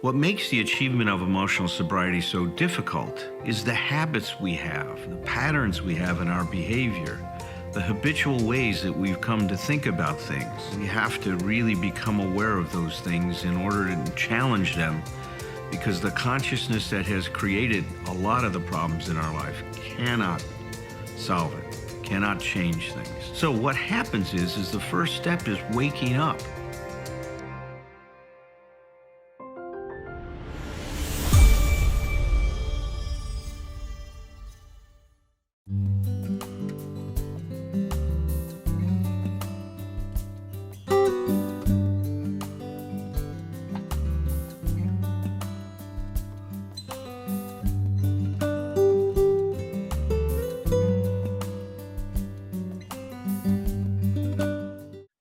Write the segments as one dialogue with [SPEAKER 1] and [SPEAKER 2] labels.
[SPEAKER 1] What makes the achievement of emotional sobriety so difficult is the habits we have, the patterns we have in our behavior, the habitual ways that we've come to think about things. We have to really become aware of those things in order to challenge them, because the consciousness that has created a lot of the problems in our life cannot solve it, cannot change things. So what happens is the first step is waking up.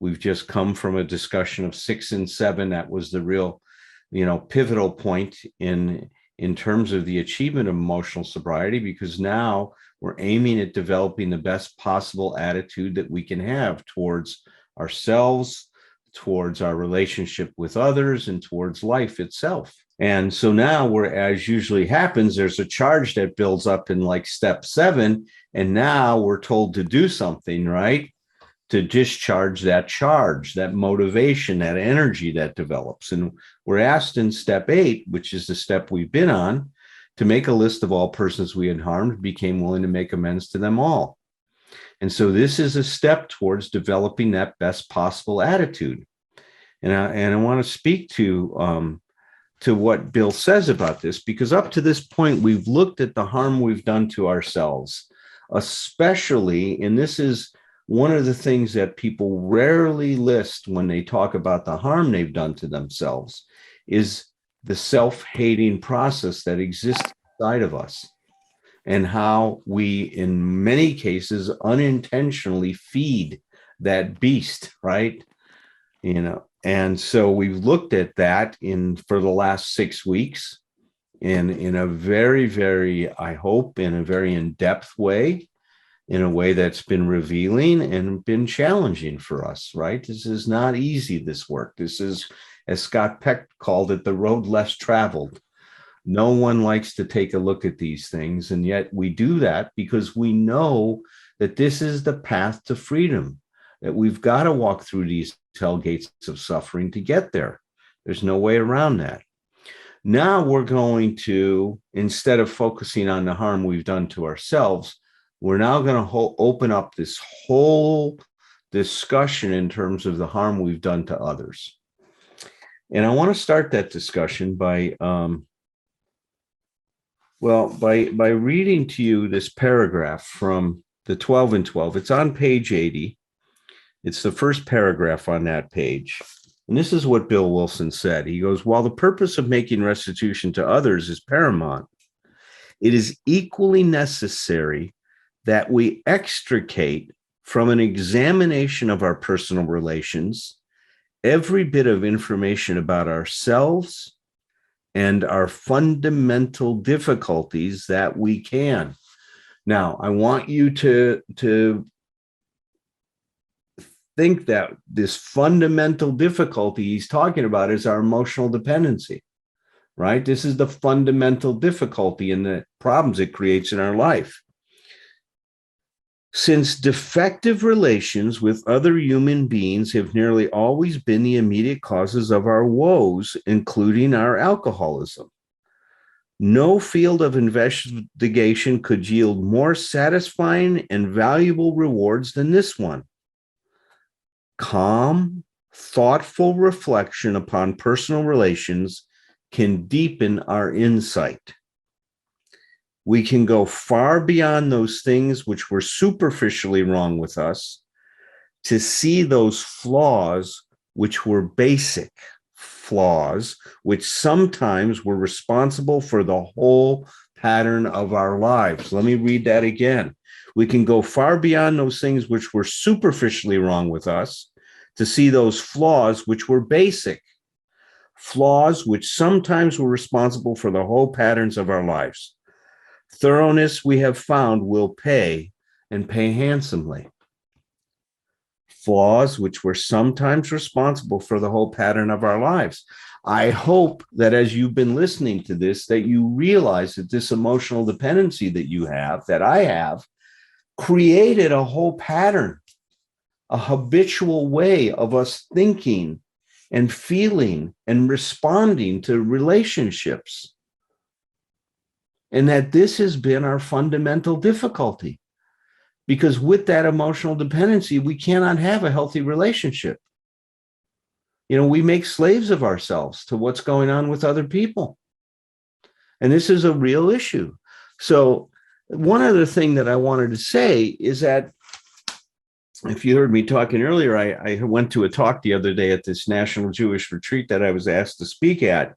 [SPEAKER 1] We've just come from a discussion of 6 and 7. That was the real, pivotal point in terms of the achievement of emotional sobriety, because now we're aiming at developing the best possible attitude that we can have towards ourselves, towards our relationship with others, and towards life itself. And so now we're, as usually happens, there's a charge that builds up in like step 7, and now we're told to do something, right? To discharge that charge, that motivation, that energy that develops. And we're asked in step 8, which is the step we've been on, to make a list of all persons we had harmed, became willing to make amends to them all. And so this is a step towards developing that best possible attitude. And I want to speak to what Bill says about this, because up to this point, we've looked at the harm we've done to ourselves, especially, and this is one of the things that people rarely list when they talk about the harm they've done to themselves, is the self-hating process that exists inside of us, and how we, in many cases, unintentionally feed that beast, right? And so we've looked at that for the last 6 weeks in a very, very, I hope, in a very in-depth way, in a way that's been revealing and been challenging for us, right? This is not easy, this work. This is, as Scott Peck called it, the road less traveled. No one likes to take a look at these things, and yet we do that because we know that this is the path to freedom, that we've got to walk through these hell gates of suffering to get there. There's no way around that. Now we're going to, instead of focusing on the harm we've done to ourselves, we're now going to open up this whole discussion in terms of the harm we've done to others. And I want to start that discussion by reading to you this paragraph from the 12 and 12. It's on page 80. It's the first paragraph on that page. And this is what Bill Wilson said. He goes, "While the purpose of making restitution to others is paramount, it is equally necessary that we extricate from an examination of our personal relations every bit of information about ourselves and our fundamental difficulties that we can." Now, I want you to think that this fundamental difficulty he's talking about is our emotional dependency, right? This is the fundamental difficulty and the problems it creates in our life. Since defective relations with other human beings have nearly always been the immediate causes of our woes, including our alcoholism, no field of investigation could yield more satisfying and valuable rewards than this one. Calm, thoughtful reflection upon personal relations can deepen our insight. We can go far beyond those things which were superficially wrong with us to see those flaws which were basic flaws, which sometimes were responsible for the whole pattern of our lives. Let me read that again. We can go far beyond those things which were superficially wrong with us to see those flaws which were basic flaws, which sometimes were responsible for the whole patterns of our lives. Thoroughness, we have found, will pay, and pay handsomely. Flaws which were sometimes responsible for the whole pattern of our lives. I hope that as you've been listening to this, that you realize that this emotional dependency that you have, that I have, created a whole pattern, a habitual way of us thinking and feeling and responding to relationships. And that this has been our fundamental difficulty. Because with that emotional dependency, we cannot have a healthy relationship. We make slaves of ourselves to what's going on with other people. And this is a real issue. So one other thing that I wanted to say is that if you heard me talking earlier, I went to a talk the other day at this National Jewish Retreat that I was asked to speak at.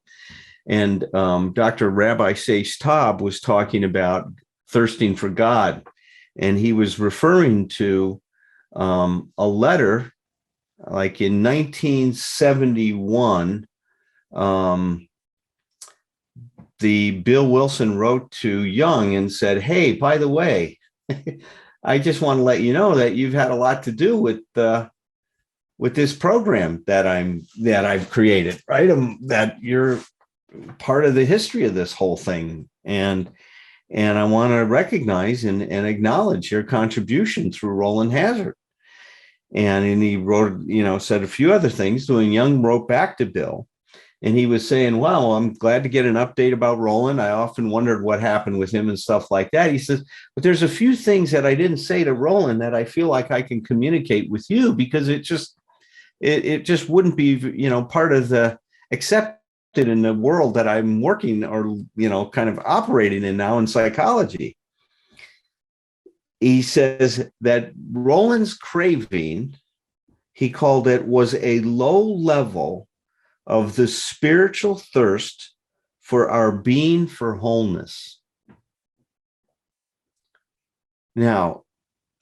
[SPEAKER 1] And Dr. Rabbi Seish Taub was talking about thirsting for God. And he was referring to a letter like in 1971, the Bill Wilson wrote to Young and said, hey, by the way, I just want to let you know that you've had a lot to do with this program that I've created, right? That you're part of the history of this whole thing. And I want to recognize and acknowledge your contribution through Roland Hazard. And he wrote, said a few other things. Doing Young wrote back to Bill, and he was saying, well, I'm glad to get an update about Roland. I often wondered what happened with him and stuff like that. He says, but there's a few things that I didn't say to Roland that I feel like I can communicate with you, because it just wouldn't be, part of the accepted in the world that I'm working or, kind of operating in now in psychology. He says that Roland's craving, he called it, was a low level of the spiritual thirst for our being for wholeness. Now,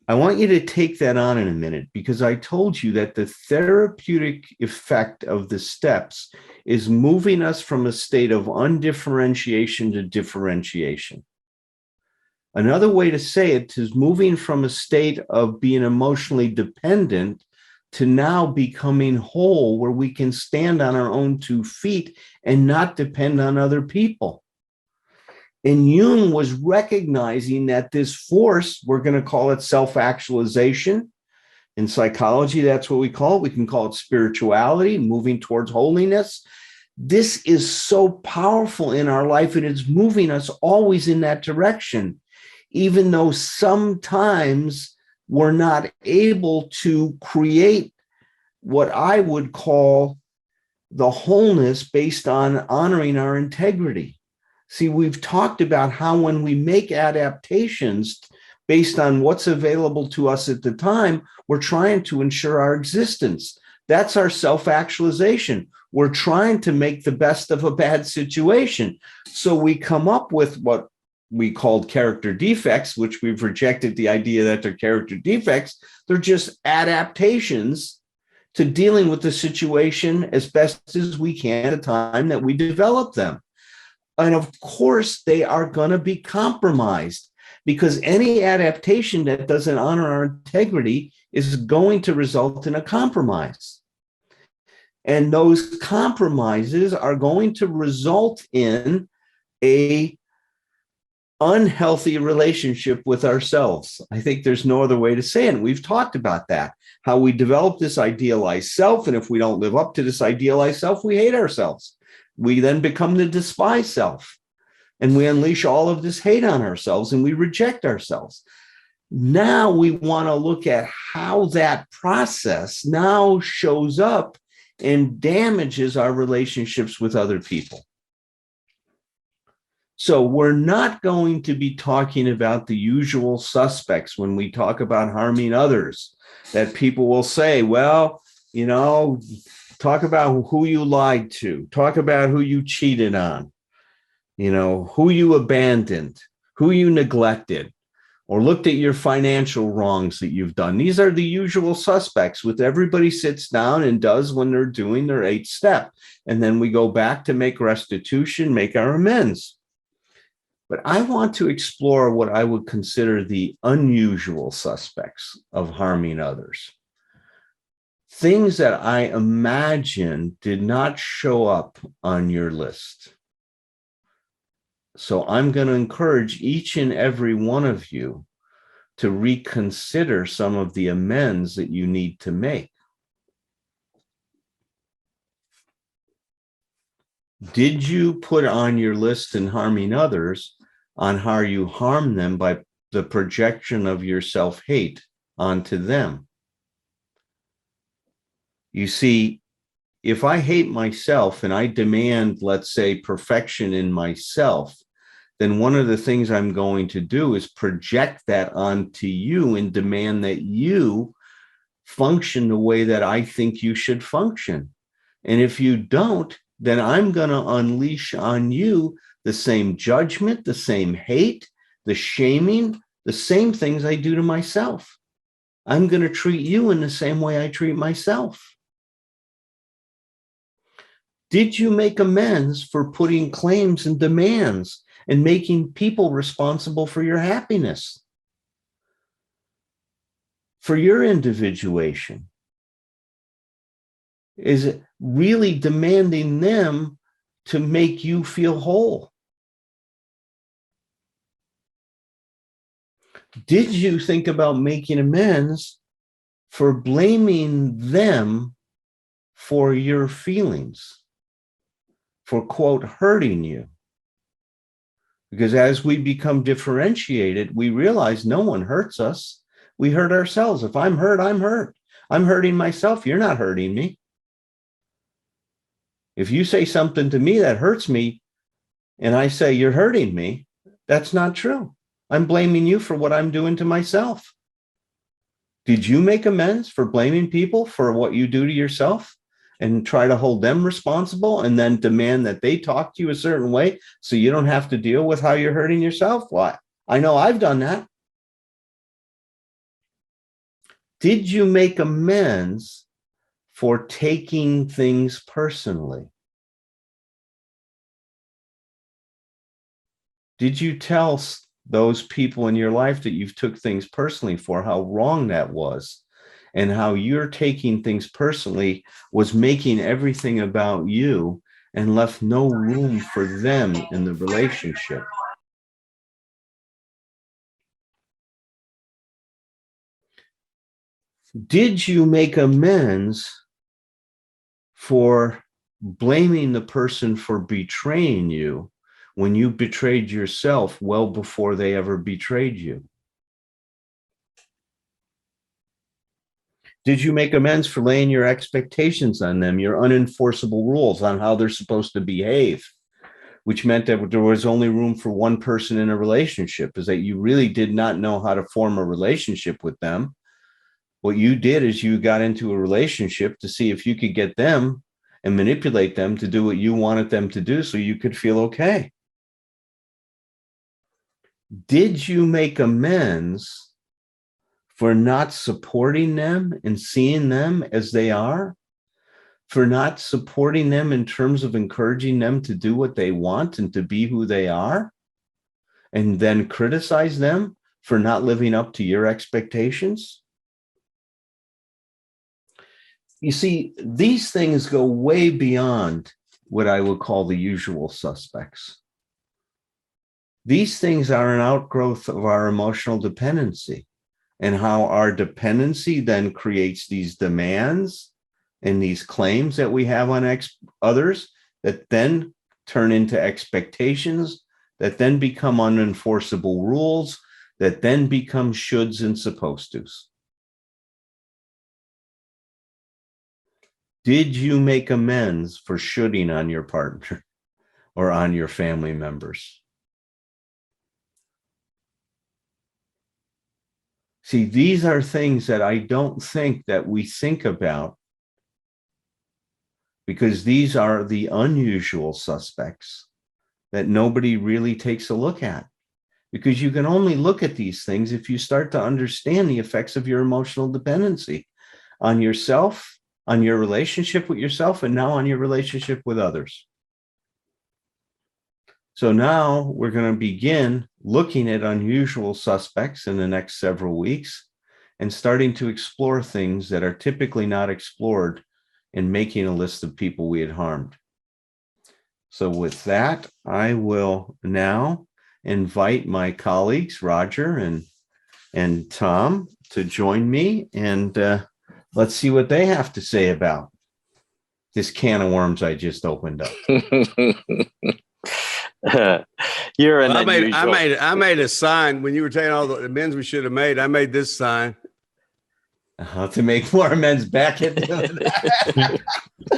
[SPEAKER 1] I want you to take that on in a minute, because I told you that the therapeutic effect of the steps is moving us from a state of undifferentiation to differentiation. Another way to say it is moving from a state of being emotionally dependent to now becoming whole, where we can stand on our own 2 feet and not depend on other people. And Jung was recognizing that this force, we're going to call it self-actualization. In psychology, that's what we call it. We can call it spirituality, moving towards holiness. This is so powerful in our life, and it's moving us always in that direction, even though sometimes we're not able to create what I would call the wholeness based on honoring our integrity. See, we've talked about how when we make adaptations based on what's available to us at the time, we're trying to ensure our existence. That's our self-actualization. We're trying to make the best of a bad situation. So we come up with what we called character defects, which we've rejected the idea that they're character defects. They're just adaptations to dealing with the situation as best as we can at the time that we develop them. And of course, they are going to be compromised, because any adaptation that doesn't honor our integrity is going to result in a compromise. And those compromises are going to result in a unhealthy relationship with ourselves. I think there's no other way to say it. And we've talked about that, how we develop this idealized self. And if we don't live up to this idealized self, we hate ourselves. We then become the despised self, and we unleash all of this hate on ourselves, and we reject ourselves. Now we want to look at how that process now shows up and damages our relationships with other people. So we're not going to be talking about the usual suspects when we talk about harming others, that people will say, well, talk about who you lied to, talk about who you cheated on, who you abandoned, who you neglected, or looked at your financial wrongs that you've done. These are the usual suspects, which everybody sits down and does when they're doing their 8th step. And then we go back to make restitution, make our amends. But I want to explore what I would consider the unusual suspects of harming others. things that I imagine did not show up on your list. So I'm going to encourage each and every one of you to reconsider some of the amends that you need to make. Did you put on your list in harming others on how you harm them by the projection of your self-hate onto them? You see, if I hate myself and I demand, let's say, perfection in myself, then one of the things I'm going to do is project that onto you and demand that you function the way that I think you should function. And if you don't, then I'm going to unleash on you the same judgment, the same hate, the shaming, the same things I do to myself. I'm going to treat you in the same way I treat myself. Did you make amends for putting claims and demands and making people responsible for your happiness, for your individuation? Is it really demanding them to make you feel whole? Did you think about making amends for blaming them for your feelings, for, quote, hurting you? Because as we become differentiated, we realize no one hurts us. We hurt ourselves. If I'm hurt, I'm hurt. I'm hurting myself. You're not hurting me. If you say something to me that hurts me and I say you're hurting me, that's not true. I'm blaming you for what I'm doing to myself. Did you make amends for blaming people for what you do to yourself and try to hold them responsible and then demand that they talk to you a certain way so you don't have to deal with how you're hurting yourself? Why? I know I've done that. Did you make amends for taking things personally? Did you tell those people in your life that you've took things personally for how wrong that was and how you're taking things personally was making everything about you and left no room for them in the relationship? Did you make amends for blaming the person for betraying you when you betrayed yourself well before they ever betrayed you? Did you make amends for laying your expectations on them, your unenforceable rules on how they're supposed to behave, which meant that there was only room for one person in a relationship, is that you really did not know how to form a relationship with them. What you did is you got into a relationship to see if you could get them and manipulate them to do what you wanted them to do so you could feel okay. Did you make amends for not supporting them and seeing them as they are? For not supporting them in terms of encouraging them to do what they want and to be who they are? And then criticize them for not living up to your expectations? You see, these things go way beyond what I would call the usual suspects. These things are an outgrowth of our emotional dependency and how our dependency then creates these demands and these claims that we have on others that then turn into expectations, that then become unenforceable rules, that then become shoulds and supposed tos. Did you make amends for shoulding on your partner or on your family members? See, these are things that I don't think that we think about because these are the unusual suspects that nobody really takes a look at. Because you can only look at these things if you start to understand the effects of your emotional dependency on yourself, on your relationship with yourself, and now on your relationship with others. So now we're going to begin looking at unusual suspects in the next several weeks. and starting to explore things that are typically not explored in making a list of people we had harmed. So with that, I will now invite my colleagues, Roger and Tom, to join me, and let's see what they have to say about this can of worms I just opened up.
[SPEAKER 2] You're
[SPEAKER 3] an unusual. I made a sign when you were telling all the amends we should have made. I made this sign.
[SPEAKER 1] To make more amends back at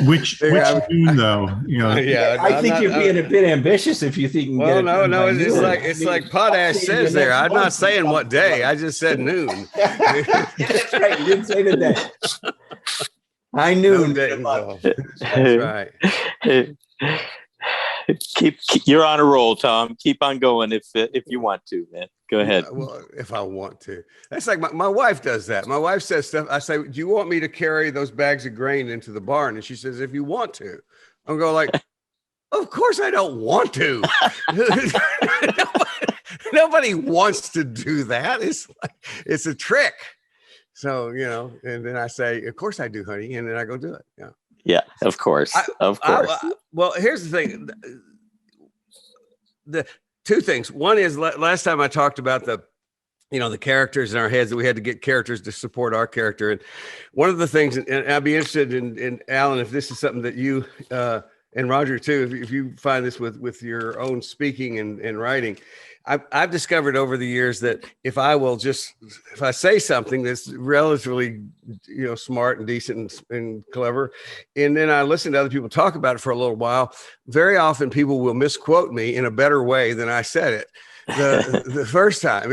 [SPEAKER 4] which noon though, you know.
[SPEAKER 1] Yeah, I think you're being a bit ambitious if you think you can get it.
[SPEAKER 3] No, it's like Potash says there. I'm not saying what day. I just said noon.
[SPEAKER 1] That's right. You didn't say the day. I knew.
[SPEAKER 3] No, that's right.
[SPEAKER 2] Keep you're on a roll, Tom. Keep on going if you want to, man. Go ahead.
[SPEAKER 3] Well, if I want to. That's like my wife does that. My wife says stuff. I say, do you want me to carry those bags of grain into the barn? And she says, if you want to. I'm going like, of course I don't want to. Nobody wants to do that. It's a trick. So, you know, and then I say, of course I do, honey. And then I go do it. Yeah.
[SPEAKER 2] Yeah, of course.
[SPEAKER 3] Well, here's the thing. The two things. One is last time I talked about the characters in our heads, that we had to get characters to support our character. And one of the things, and I'd be interested in Alan, if this is something that you and Roger too, if you find this with your own speaking and writing, I've discovered over the years that if I say something that's relatively, smart and decent and clever, and then I listen to other people talk about it for a little while, very often people will misquote me in a better way than I said it the first time.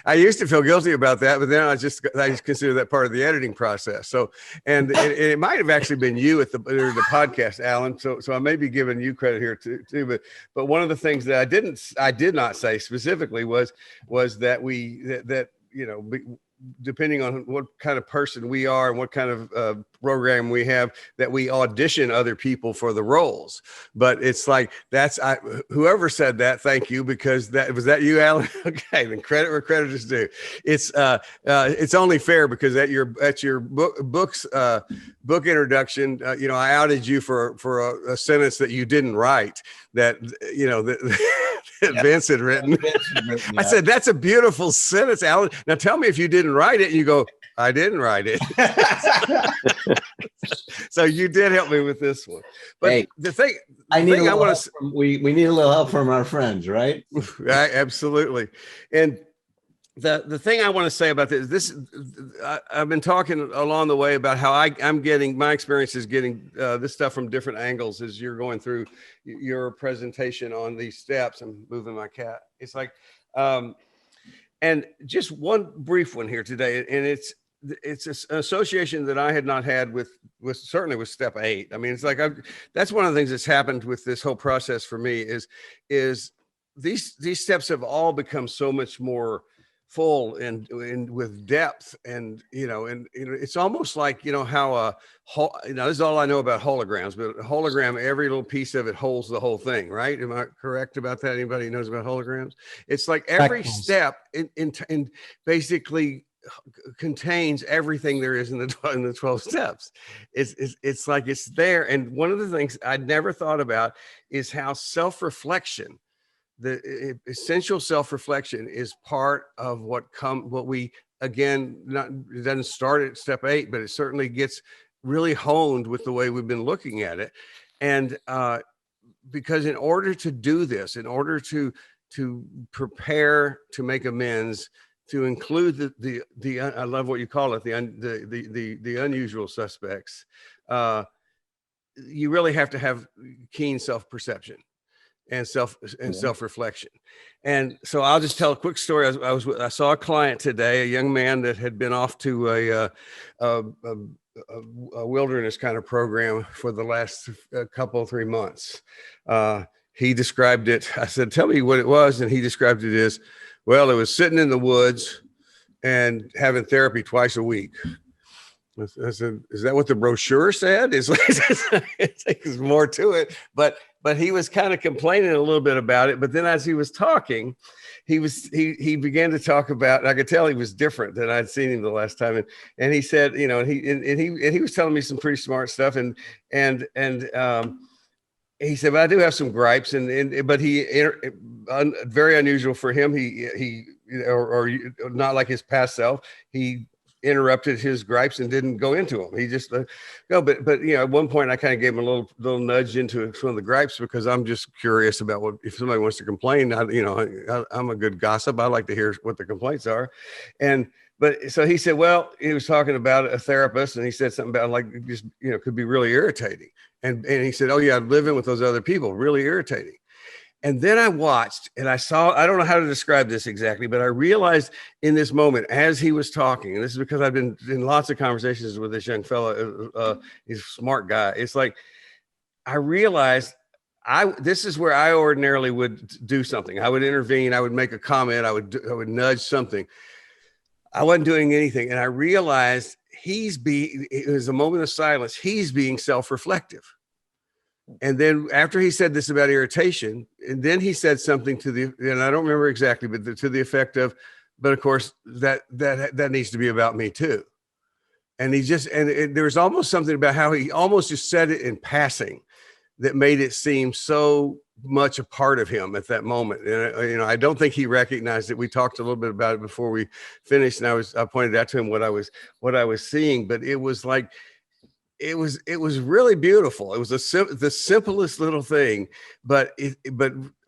[SPEAKER 3] I used to feel guilty about that, but then I just consider that part of the editing process. So, and it might have actually been you at the podcast, Alan. So I may be giving you credit here too. But one of the things that I did not say specifically was that depending on what kind of person we are and what kind of program we have, that we audition other people for the roles. But it's like, whoever said that, thank you, because was that you, Alan? Okay, then credit where credit is due. It's only fair because at your book introduction, I outed you for a sentence that you didn't write, that Vince had written. I said, that's a beautiful sentence, Alan. Now tell me if you didn't write it. And you go, I didn't write it. So you did help me with this one. But hey, we
[SPEAKER 1] need a little help from our friends, right?
[SPEAKER 3] Absolutely. And the thing I want to say about this, I've been talking along the way about how I'm getting, my experience is getting this stuff from different angles as you're going through your presentation on these steps. I'm moving my cat. It's like, and just one brief one here today, and it's an association that I had not had with certainly with step 8. I mean, it's like that's one of the things that's happened with this whole process for me is these steps have all become so much more full and with depth, and it's almost like how this is all I know about holograms, but a hologram, every little piece of it holds the whole thing, right? Am I correct about that? Anybody who knows about holograms? It's like every step in basically contains everything there is in the 12 steps. It's like it's there. And one of the things I'd never thought about is how self-reflection, the essential self-reflection, is part of what we, again, it doesn't start at step 8, but it certainly gets really honed with the way we've been looking at it. And because in order to do this, in order to prepare to make amends, to include the I love what you call it, the unusual suspects, you really have to have keen self-perception and self-reflection. And so I'll just tell a quick story. I saw a client today, a young man that had been off to a wilderness kind of program for the last couple, 3 months. He described it. I said, tell me what it was. And he described it as, well, it was sitting in the woods and having therapy twice a week. I said, is that what the brochure said? It's more to it, but he was kind of complaining a little bit about it. But then as he was talking, he began to talk about, and I could tell he was different than I'd seen him the last time. And he said, you know, and he was telling me some pretty smart stuff. And he said, but I do have some gripes, but very unusual for him. He or not like his past self. He interrupted his gripes and didn't go into them. He just no, but you know, at one point I kind of gave him a little nudge into some of the gripes, because I'm just curious about what, if somebody wants to complain, I'm a good gossip. I like to hear what the complaints are. But so he said, well, he was talking about a therapist, and he said something about, like, just, you know, could be really irritating. And he said, oh yeah, living with those other people, really irritating. And then I watched and I saw, I don't know how to describe this exactly, but I realized in this moment as he was talking, and this is because I've been in lots of conversations with this young fella, he's a smart guy. It's like, I realized this is where I ordinarily would do something. I would intervene. I would make a comment. I would nudge something. I wasn't doing anything. And I realized it was a moment of silence. He's being self-reflective. And then after he said this about irritation, and then he said something and I don't remember exactly, but to the effect of, but of course that needs to be about me too. And there was almost something about how he almost just said it in passing that made it seem so much a part of him at that moment. And, you know, I don't think he recognized it. We talked a little bit about it before we finished, and I pointed out to him what I was seeing, but it was like, it was really beautiful. It was the simplest little thing, but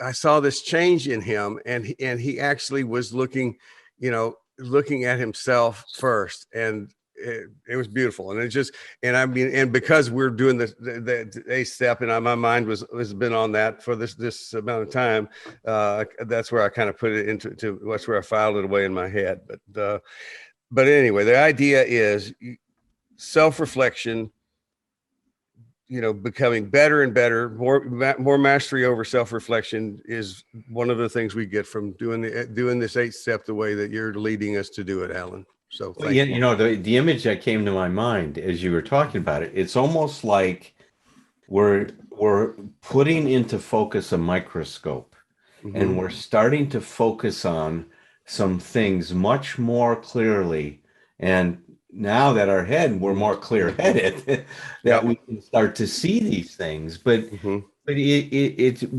[SPEAKER 3] I saw this change in him, and he actually was looking at himself first, and it was beautiful. And because we're doing the A step, and my mind has been on that for this amount of time. That's where I kind of put it into that's where I filed it away in my head. But anyway, the idea is self-reflection, becoming better and better, more mastery over self-reflection is one of the things we get from doing this 8 step the way that you're leading us to do it, Alan. So thank you.
[SPEAKER 1] The image that came to my mind as you were talking about it, it's almost like we're putting into focus a microscope, and we're starting to focus on some things much more clearly. And now that we're more clear-headed, that we can start to see these things. But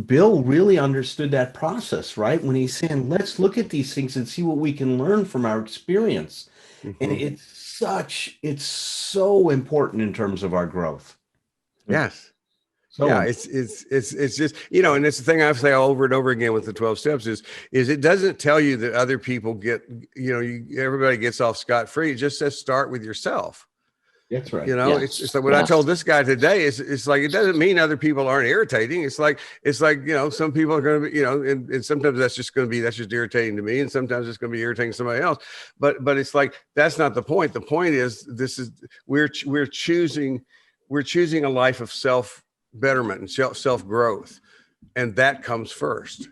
[SPEAKER 1] Bill really understood that process, right? When he's saying, let's look at these things and see what we can learn from our experience. And it's so important in terms of our growth.
[SPEAKER 3] Yes.
[SPEAKER 1] So
[SPEAKER 3] yeah, it's just, and it's the thing I say over and over again with the 12 steps is it doesn't tell you that other people get, everybody gets off scot-free. It just says start with yourself.
[SPEAKER 1] That's right.
[SPEAKER 3] It's like what I told this guy today it's like, it doesn't mean other people aren't irritating. It's like, some people are going to be, and sometimes that's just irritating to me. And sometimes it's going to be irritating to somebody else. But it's like, that's not the point. The point is we're choosing a life of self-betterment and self-growth, and that comes first.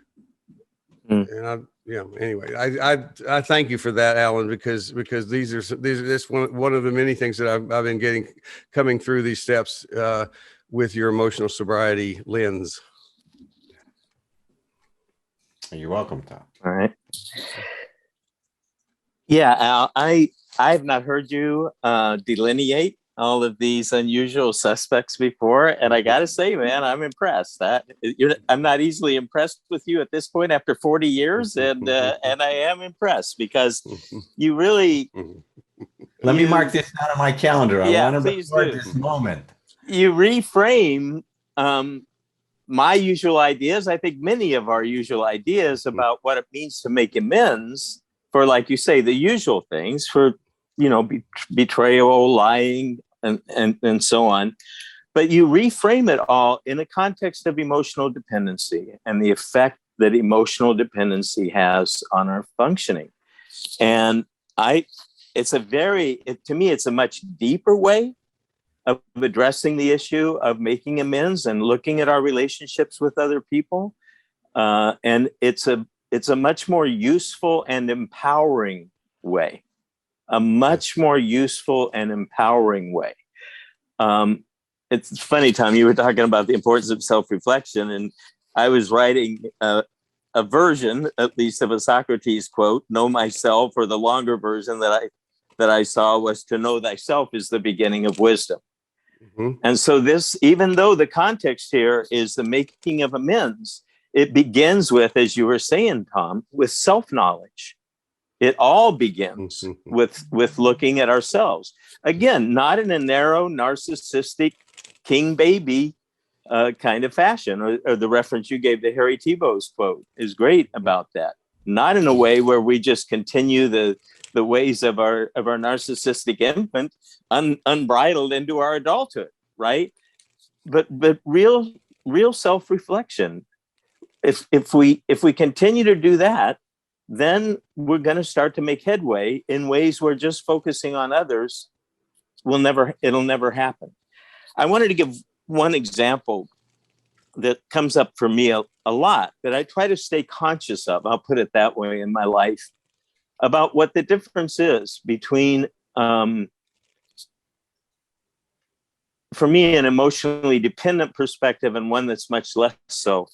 [SPEAKER 3] And anyway, I thank you for that, Alan, because these are one of the many things that I've been coming through these steps with your emotional sobriety lens.
[SPEAKER 1] You're welcome, Tom.
[SPEAKER 2] All right. Yeah, Al, I have not heard you delineate all of these unusual suspects before, and I gotta say, man, I'm impressed. I'm not easily impressed with you at this point after 40 years, and I am impressed because you really.
[SPEAKER 1] Let me mark this down on my calendar. I want to record this moment.
[SPEAKER 2] You reframe my usual ideas. I think many of our usual ideas about what it means to make amends for, like you say, the usual things for. Betrayal, lying, and so on. But you reframe it all in a context of emotional dependency and the effect that emotional dependency has on our functioning. And to me, it's a much deeper way of addressing the issue of making amends and looking at our relationships with other people. And it's a much more useful and empowering way a much more useful and empowering way. It's funny, Tom, you were talking about the importance of self-reflection, and I was writing a version, at least, of a Socrates quote, "Know myself," or the longer version that I saw was, "To know thyself is the beginning of wisdom." Mm-hmm. And so this, even though the context here is the making of amends, it begins with, as you were saying, Tom, with self-knowledge. It all begins with looking at ourselves. Again, not in a narrow, narcissistic, king baby kind of fashion, or the reference you gave to Harry Tebow's quote is great about that. Not in a way where we just continue the ways of our narcissistic infant unbridled into our adulthood, right? But real self-reflection. If we continue to do that, then we're going to start to make headway in ways where just focusing on others it'll never happen. I wanted to give one example that comes up for me a lot, that I try to stay conscious of, I'll put it that way, in my life, about what the difference is between, for me, an emotionally dependent perspective and one that's much less so.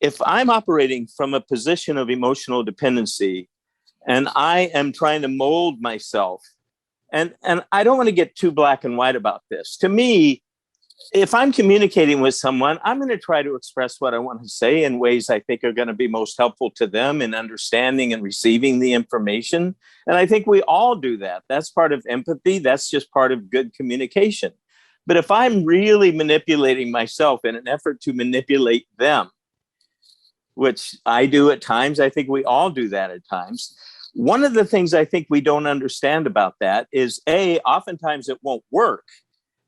[SPEAKER 2] If I'm operating from a position of emotional dependency and I am trying to mold myself, and I don't want to get too black and white about this. To me, if I'm communicating with someone, I'm going to try to express what I want to say in ways I think are going to be most helpful to them in understanding and receiving the information. And I think we all do that. That's part of empathy. That's just part of good communication. But if I'm really manipulating myself in an effort to manipulate them, which I do at times, I think we all do that at times. One of the things I think we don't understand about that is, oftentimes it won't work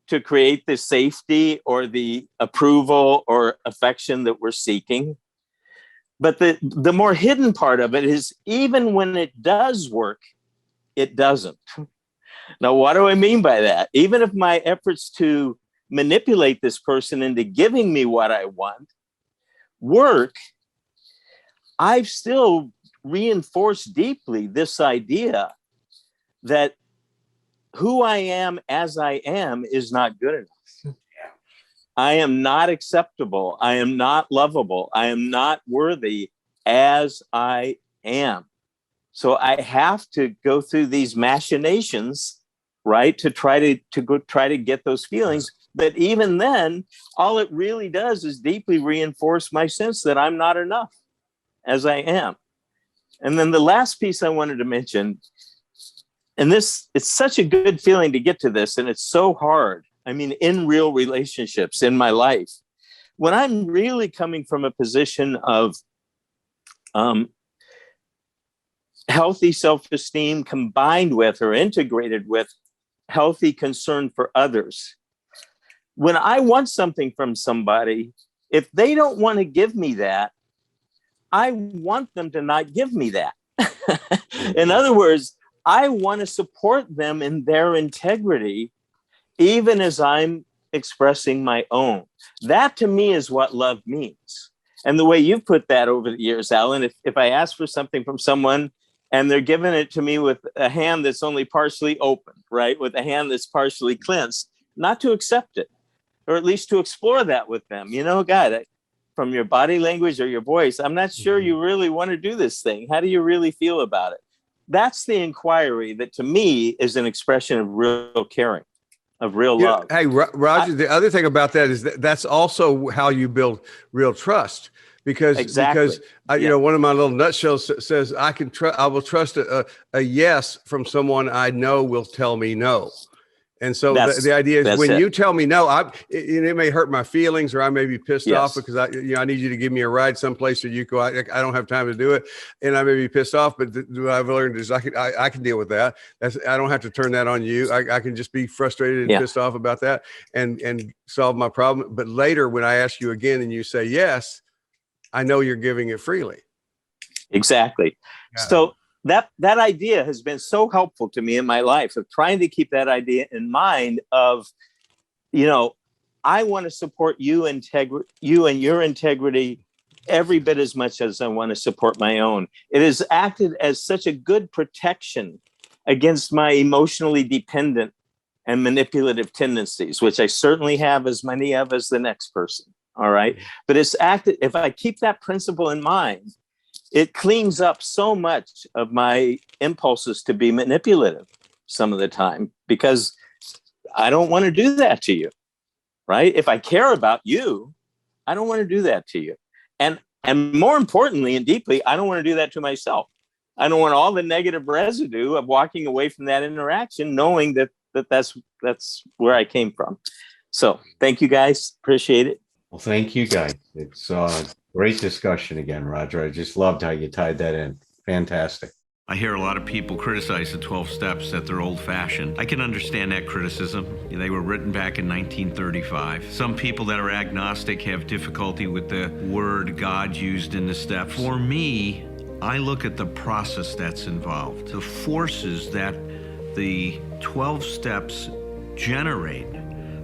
[SPEAKER 2] to create the safety or the approval or affection that we're seeking. But the more hidden part of it is, even when it does work, it doesn't. Now, what do I mean by that? Even if my efforts to manipulate this person into giving me what I want work, I've still reinforced deeply this idea that who I am as I am is not good enough. I am not acceptable. I am not lovable. I am not worthy as I am. So I have to go through these machinations, right, to try to get those feelings. But even then, all it really does is deeply reinforce my sense that I'm not enough as I am. And then the last piece I wanted to mention, and it's such a good feeling to get to this, and it's so hard. I mean, in real relationships in my life, when I'm really coming from a position of healthy self-esteem combined with or integrated with healthy concern for others, when I want something from somebody, if they don't want to give me that, I want them to not give me that. In other words, I want to support them in their integrity, even as I'm expressing my own. That to me is what love means. And the way you've put that over the years, Alan, if I ask for something from someone and they're giving it to me with a hand that's only partially open, right? With a hand that's partially cleansed, not to accept it, or at least to explore that with them. You know, God, from your body language or your voice, I'm not sure you really want to do this thing. How do you really feel about it? That's the inquiry that to me is an expression of real caring, of real love.
[SPEAKER 3] Hey, Roger, the other thing about that is that's also how you build real trust. Because one of my little nutshells says I will trust a yes from someone I know will tell me no. And so the idea is when you tell me no, it may hurt my feelings, or I may be pissed off because I need you to give me a ride someplace, or you go, I don't have time to do it, and I may be pissed off. But what I've learned is I can deal with that. I don't have to turn that on you. I can just be frustrated and pissed off about that and solve my problem. But later, when I ask you again and you say yes, I know you're giving it freely.
[SPEAKER 2] Exactly. Yeah. So that idea has been so helpful to me in my life, of trying to keep that idea in mind of, I want to support you and your integrity every bit as much as I want to support my own. It has acted as such a good protection against my emotionally dependent and manipulative tendencies, which I certainly have as many of as the next person. All right. But it's acted, if I keep that principle in mind, it cleans up so much of my impulses to be manipulative some of the time, because I don't want to do that to you. Right. If I care about you, I don't want to do that to you. And more importantly and deeply, I don't want to do that to myself. I don't want all the negative residue of walking away from that interaction, knowing that's where I came from. So thank you guys. Appreciate it.
[SPEAKER 1] Well, thank you guys. It's a great discussion again, Roger. I just loved how you tied that in. Fantastic.
[SPEAKER 5] I hear a lot of people criticize the 12 steps, that they're old-fashioned. I can understand that criticism. They were written back in 1935. Some people that are agnostic have difficulty with the word God used in the steps. For me, I look at the process that's involved. The forces that the 12 steps generate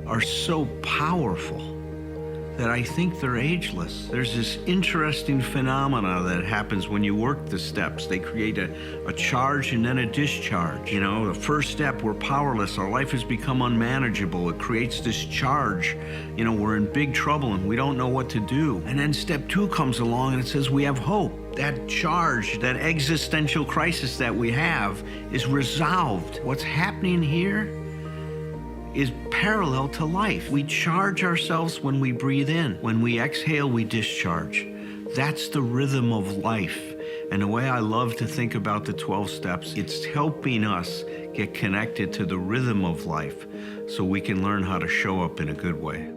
[SPEAKER 5] are so powerful that I think they're ageless. There's this interesting phenomena that happens when you work the steps. They create a charge and then a discharge. You know, the first step, we're powerless. Our life has become unmanageable. It creates this charge. You know, we're in big trouble and we don't know what to do. And then step 2 comes along and it says we have hope. That charge, that existential crisis that we have is resolved. What's happening here is parallel to life. We charge ourselves when we breathe in. When we exhale, we discharge. That's the rhythm of life. And the way I love to think about the 12 steps, it's helping us get connected to the rhythm of life so we can learn how to show up in a good way.